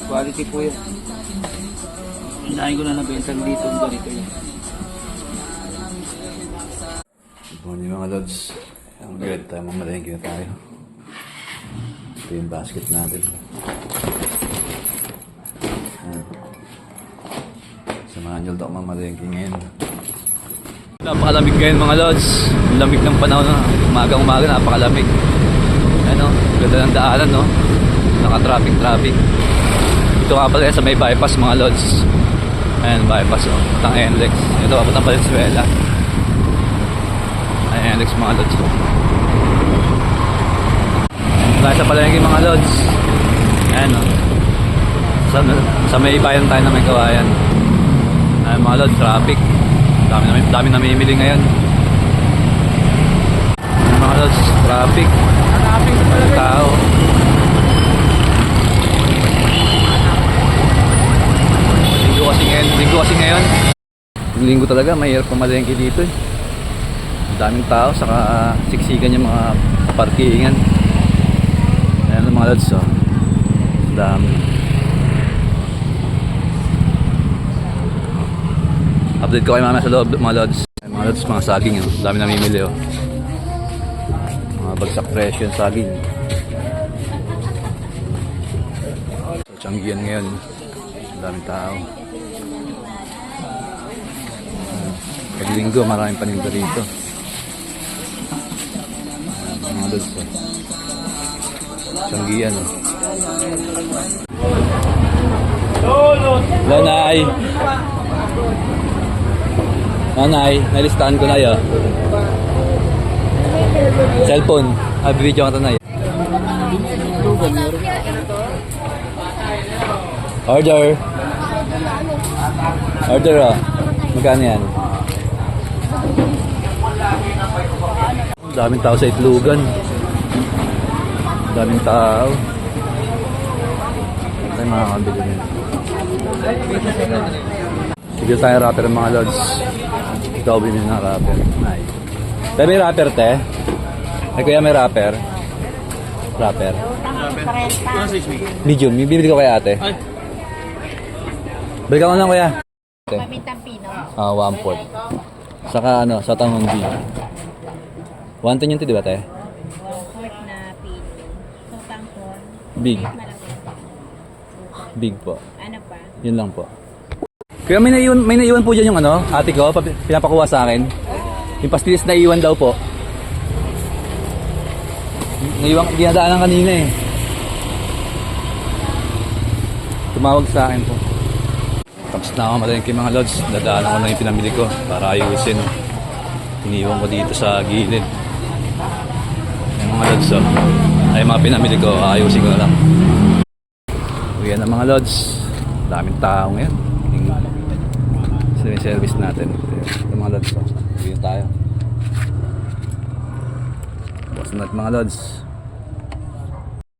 Quality po yan. Hinahin ko na nabentang dito ang ganito yan. Good morning mga lods. Ang good tayo, mamalengke na tayo. Ito yung basket natin. Samahan nyo ito mamalengke ngayon. Napakalamig ngayon mga lods. Lamig ng panahon na. Umaga napakalamig. Ano, ganda ng daanan no. Naka-traffic. Ito nga pala sa may bypass mga lods. Ayan, bypass oh. Patang NLEX. Ito patang Valenzuela. Ayan, NLEX mga lods. Kaya sa palengke mga lods. Ayan oh. Sa may bayan tayo na may kawayan. Ayan mga lods, traffic. Dami namimili ngayon. Ayan mga lods, traffic. Tao. Linggo kasi ngayon. Linggo talaga, mahirap pamalengke dito eh. Daming tao, saka siksikan yung mga parkingan. Ayan mga lods oh. Dami. Update ko kayo mamaya sa loob mga lods. Ayan, mga lods, mga saging oh. Dami namimili oh. Mga bagsak presyo yung saging. So, Tianggian ngayon. Daming tao. Pag-linggo, maraming paninda rito. Mga lods oh. Tianggian oh. Hello, Nay. Nanay, nalistahan ko na yun. Cellphone. Video ka ito na yun. Order oh. Magkano yan? Daming tao sa Itlogan. Daming tao. Ay makakabili nyo. Sige tayo rapper mga lods. Ikaw bumili ng rapper. Nice. Pero may rapper te? Ay kuya may rapper? Rapper? Medium. May bibili ko kaya ate? Bili ka mo lang kuya. Pamintang pino. 1/4. Saka ano, sa tangundi. 110 yun to, di ba te? 1/4 na pino. Sotang corn. Big. Malaki. Big po. Ano pa? Yun lang po. Kaya may naiwan po dyan yung ano, ate ko, pinapakuha sa akin. Yung pastillas na iwan daw po. Naiwan, dinadaanan kanina eh. Tumawag sa akin po. Tapos na ako mamalengke mga lods. Dadaanan ko na yung pinamili ko para ayusin. Iniwan ko dito sa gilid. Yung mga lods oh. Ay mga pinamili ko, ayusin ko na lang. Uyan na mga lods. Daming tao ngayon. Yung service natin. Yung mga lods oh. Uyan tayo. Bukas na mga lods.